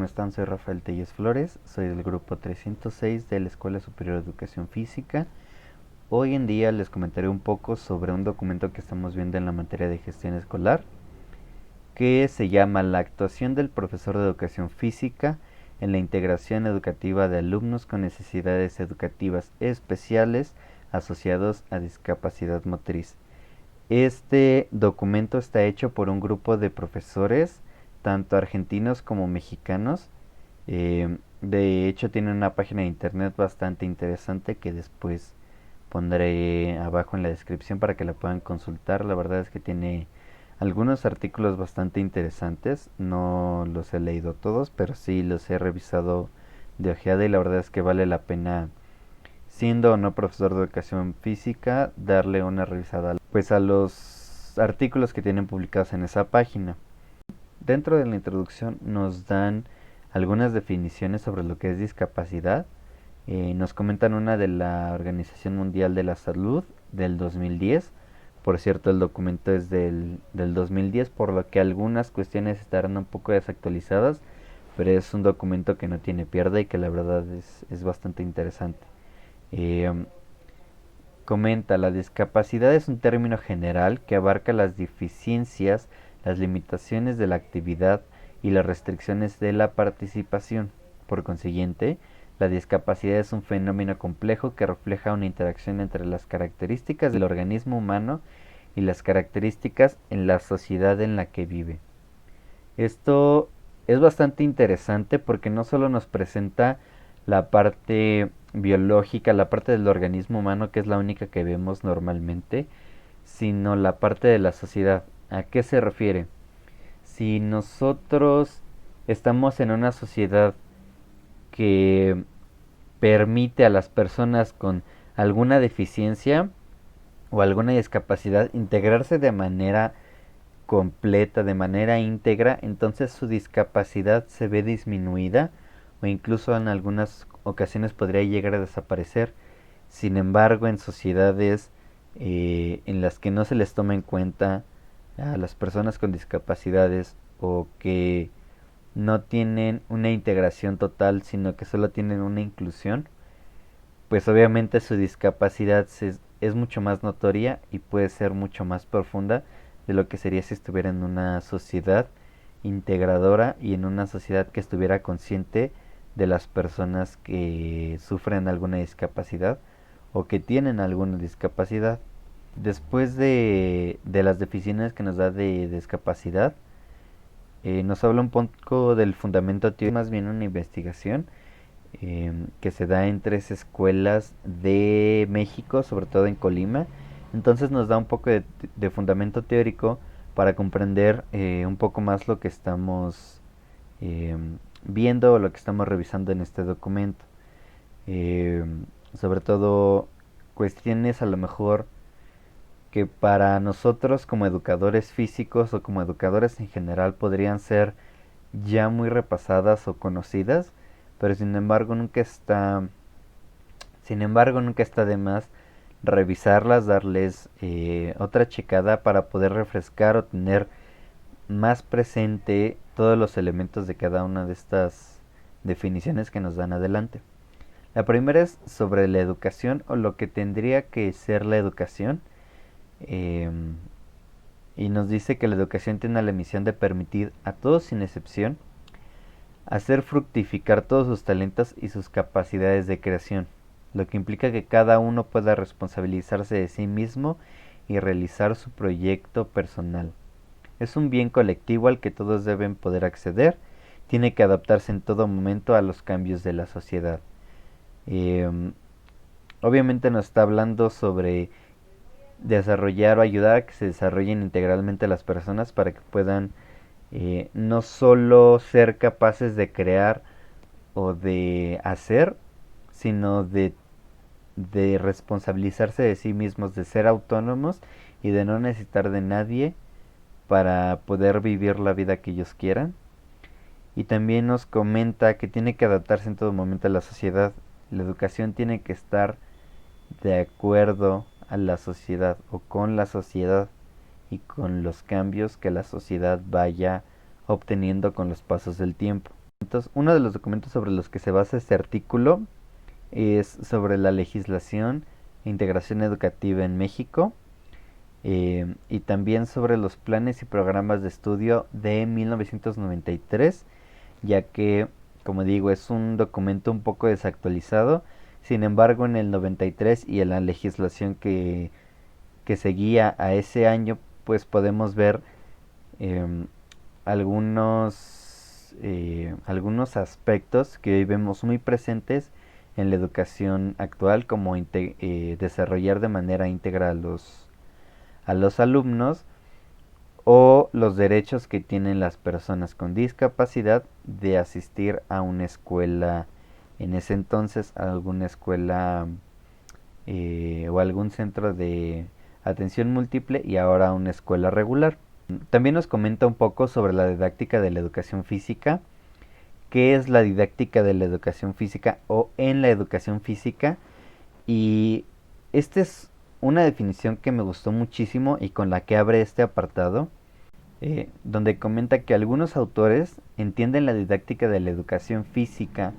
¿cómo están? Soy Rafael Telles Flores, soy del grupo 306 de la Escuela Superior de Educación Física. Hoy en día les comentaré un poco sobre un documento que estamos viendo en la materia de gestión escolar, que se llama La actuación del profesor de educación física en la integración educativa de alumnos con necesidades educativas especiales asociados a discapacidad motriz. Este documento está hecho por un grupo de profesores, tanto argentinos como mexicanos. De hecho, tiene una página de internet bastante interesante que después pondré abajo en la descripción para que la puedan consultar. La verdad es que tiene algunos artículos bastante interesantes. No los he leído todos, pero sí los he revisado de ojeada y la verdad es que vale la pena, siendo o no profesor de educación física, darle una revisada pues a los artículos que tienen publicados en esa página. Dentro de la introducción nos dan algunas definiciones sobre lo que es discapacidad. Nos comentan una de la Organización Mundial de la Salud del 2010. Por cierto, el documento es del 2010, por lo que algunas cuestiones estarán un poco desactualizadas, pero es un documento que no tiene pierde y que la verdad es bastante interesante. Eh, Comenta, la discapacidad es un término general que abarca las deficiencias, las limitaciones de la actividad y las restricciones de la participación. Por consiguiente, la discapacidad es un fenómeno complejo que refleja una interacción entre las características del organismo humano y las características en la sociedad en la que vive. Esto es bastante interesante porque no solo nos presenta la parte biológica, la parte del organismo humano, que es la única que vemos normalmente, sino la parte de la sociedad. ¿A qué se refiere? Si nosotros estamos en una sociedad que permite a las personas con alguna deficiencia o alguna discapacidad integrarse de manera completa, de manera íntegra, entonces su discapacidad se ve disminuida o incluso en algunas ocasiones podría llegar a desaparecer. Sin embargo, en sociedades en las que no se les toma en cuenta a las personas con discapacidades o que no tienen una integración total, sino que solo tienen una inclusión, pues obviamente su discapacidad es mucho más notoria y puede ser mucho más profunda de lo que sería si estuviera en una sociedad integradora y en una sociedad que estuviera consciente de las personas que sufren alguna discapacidad o que tienen alguna discapacidad. Después de las definiciones que nos da de discapacidad, nos habla un poco del fundamento teórico, más bien una investigación que se da en 3 escuelas de México, sobre todo en Colima. Entonces nos da un poco de fundamento teórico para comprender un poco más lo que estamos eh, viendo o lo que estamos revisando en este documento. Eh, Sobre todo cuestiones a lo mejor que para nosotros como educadores físicos o como educadores en general podrían ser ya muy repasadas o conocidas, pero sin embargo nunca está de más revisarlas, darles otra checada para poder refrescar o tener más presente todos los elementos de cada una de estas definiciones que nos dan adelante. La primera es sobre la educación o lo que tendría que ser la educación. em, y nos dice que la educación tiene la misión de permitir a todos sin excepción hacer fructificar todos sus talentos y sus capacidades de creación, lo que implica que cada uno pueda responsabilizarse de sí mismo y realizar su proyecto personal. Es un bien colectivo al que todos deben poder acceder, tiene que adaptarse en todo momento a los cambios de la sociedad. Eh, Obviamente nos está hablando sobre desarrollar o ayudar a que se desarrollen integralmente las personas para que puedan no solo ser capaces de crear o de hacer, sino de responsabilizarse de sí mismos, de ser autónomos y de no necesitar de nadie para poder vivir la vida que ellos quieran. Y también nos comenta que tiene que adaptarse en todo momento a la sociedad. La educación tiene que estar de acuerdo a la sociedad o con la sociedad y con los cambios que la sociedad vaya obteniendo con los pasos del tiempo. Entonces, uno de los documentos sobre los que se basa este artículo es sobre la legislación e integración educativa en México, y también sobre los planes y programas de estudio de 1993, ya que, como digo, es un documento un poco desactualizado. Sin embargo, en el 93 y en la legislación que seguía a ese año, pues podemos ver eh, algunos aspectos que hoy vemos muy presentes en la educación actual, como desarrollar de manera íntegra a los alumnos, o los derechos que tienen las personas con discapacidad de asistir a una escuela, en ese entonces a alguna escuela o algún centro de atención múltiple, y ahora a una escuela regular. También nos comenta un poco sobre la didáctica de la educación física. ¿Qué es la didáctica de la educación física o en la educación física? Y esta es una definición que me gustó muchísimo y con la que abre este apartado, donde comenta que algunos autores entienden la didáctica de la educación física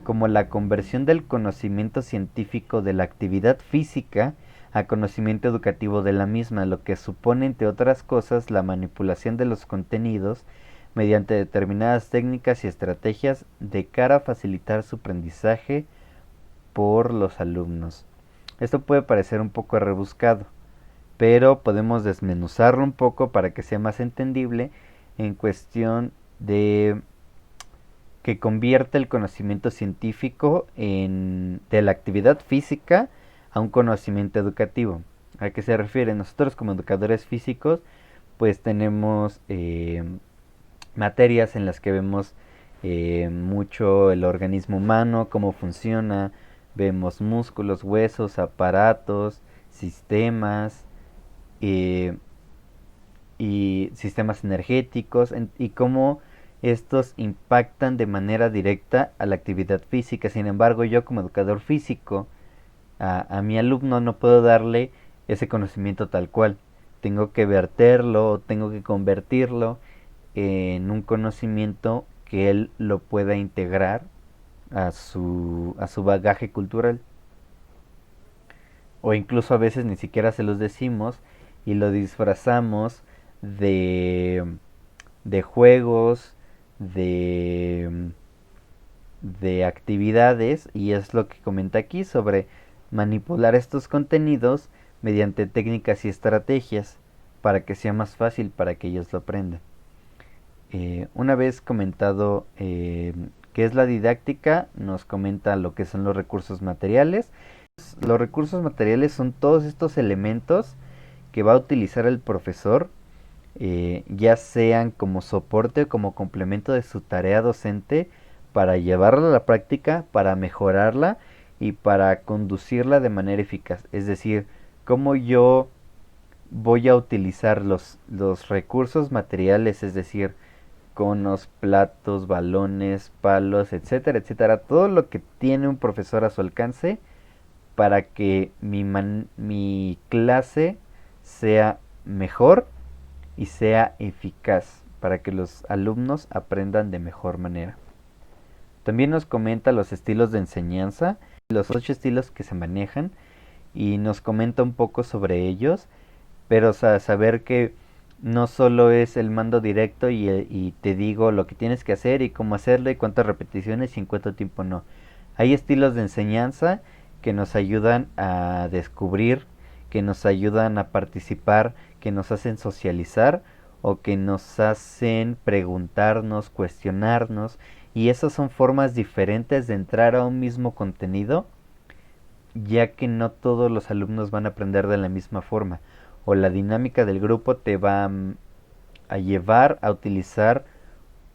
como la conversión del conocimiento científico de la actividad física a conocimiento educativo de la misma, lo que supone, entre otras cosas, la manipulación de los contenidos mediante determinadas técnicas y estrategias de cara a facilitar su aprendizaje por los alumnos. Esto puede parecer un poco rebuscado, pero podemos desmenuzarlo un poco para que sea más entendible, en cuestión de que convierte el conocimiento científico de la actividad física a un conocimiento educativo. ¿A qué se refiere? Nosotros, como educadores físicos, pues tenemos materias en las que vemos mucho el organismo humano, cómo funciona, vemos músculos, huesos, aparatos, sistemas, eh, y sistemas energéticos, y cómo estos impactan de manera directa a la actividad física. Sin embargo, yo, como educador físico, a mi alumno no puedo darle ese conocimiento tal cual. Tengo que verterlo, tengo que convertirlo en un conocimiento que él lo pueda integrar a su bagaje cultural. O incluso a veces ni siquiera se los decimos y lo disfrazamos de, de juegos, de, de actividades, y es lo que comenta aquí sobre manipular estos contenidos mediante técnicas y estrategias para que sea más fácil para que ellos lo aprendan. Una vez comentado qué es la didáctica, nos comenta lo que son los recursos materiales. Los recursos materiales son todos estos elementos que va a utilizar el profesor, ya sean como soporte o como complemento de su tarea docente, para llevarla a la práctica, para mejorarla y para conducirla de manera eficaz. Es decir, cómo yo voy a utilizar los recursos materiales, es decir, conos, platos, balones, palos, etcétera, etcétera, todo lo que tiene un profesor a su alcance, para que mi clase sea mejor y sea eficaz, para que los alumnos aprendan de mejor manera. También nos comenta los estilos de enseñanza, los 8 estilos que se manejan, y nos comenta un poco sobre ellos, pero saber que no solo es el mando directo y te digo lo que tienes que hacer y cómo hacerlo y cuántas repeticiones y en cuánto tiempo, no. Hay estilos de enseñanza que nos ayudan a descubrir, que nos ayudan a participar, que nos hacen socializar o que nos hacen preguntarnos, cuestionarnos, y esas son formas diferentes de entrar a un mismo contenido, ya que no todos los alumnos van a aprender de la misma forma, o la dinámica del grupo te va a llevar a utilizar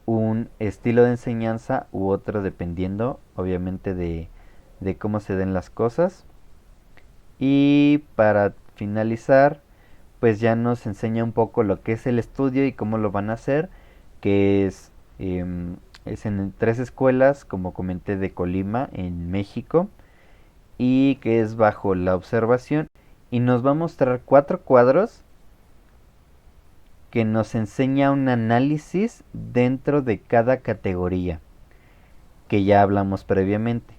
un estilo de enseñanza u otro, dependiendo obviamente de cómo se den las cosas. Y para finalizar, pues ya nos enseña un poco lo que es el estudio y cómo lo van a hacer, que es en 3 escuelas, como comenté, de Colima, en México, y que es bajo la observación, y nos va a mostrar 4 cuadros que nos enseña un análisis dentro de cada categoría. que ya hablamos previamente.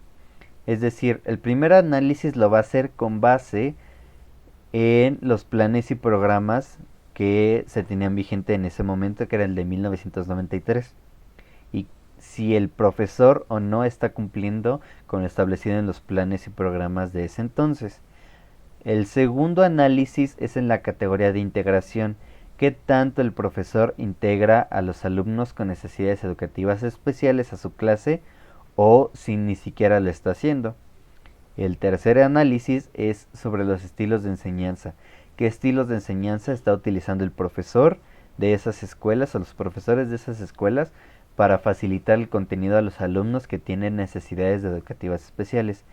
Es decir, el primer análisis lo va a hacer con base en los planes y programas que se tenían vigente en ese momento, que era el de 1993. Y si el profesor o no está cumpliendo con lo establecido en los planes y programas de ese entonces. El segundo análisis es en la categoría de integración. ¿Qué tanto el profesor integra a los alumnos con necesidades educativas especiales a su clase o si ni siquiera lo está haciendo? El tercer análisis es sobre los estilos de enseñanza. ¿Qué estilos de enseñanza está utilizando el profesor de esas escuelas o los profesores de esas escuelas para facilitar el contenido a los alumnos que tienen necesidades educativas especiales?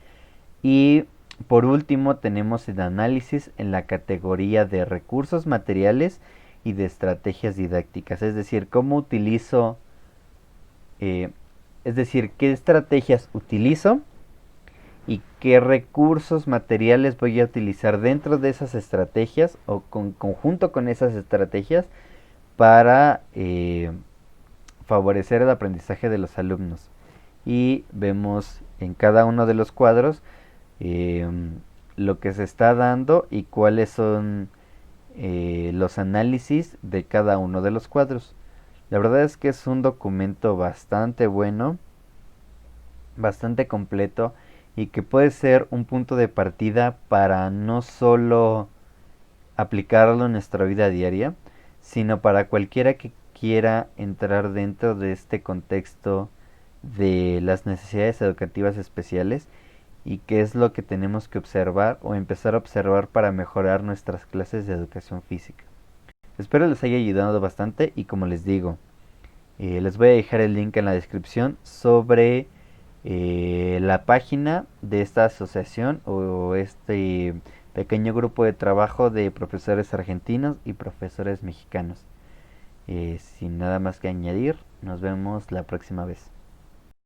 Y por último tenemos el análisis en la categoría de recursos materiales y de estrategias didácticas. Es decir, cómo utilizo, eh, es decir, qué estrategias utilizo y qué recursos materiales voy a utilizar dentro de esas estrategias o conjunto con esas estrategias para favorecer el aprendizaje de los alumnos. Y vemos en cada uno de los cuadros eh, lo que se está dando y cuáles son los análisis de cada uno de los cuadros. La verdad es que es un documento bastante bueno, bastante completo y que puede ser un punto de partida para no solo aplicarlo en nuestra vida diaria, sino para cualquiera que quiera entrar dentro de este contexto de las necesidades educativas especiales y qué es lo que tenemos que observar o empezar a observar para mejorar nuestras clases de educación física. Espero les haya ayudado bastante y como les digo, les voy a dejar el link en la descripción sobre la página de esta asociación o este pequeño grupo de trabajo de profesores argentinos y profesores mexicanos. Sin nada más que añadir, nos vemos la próxima vez.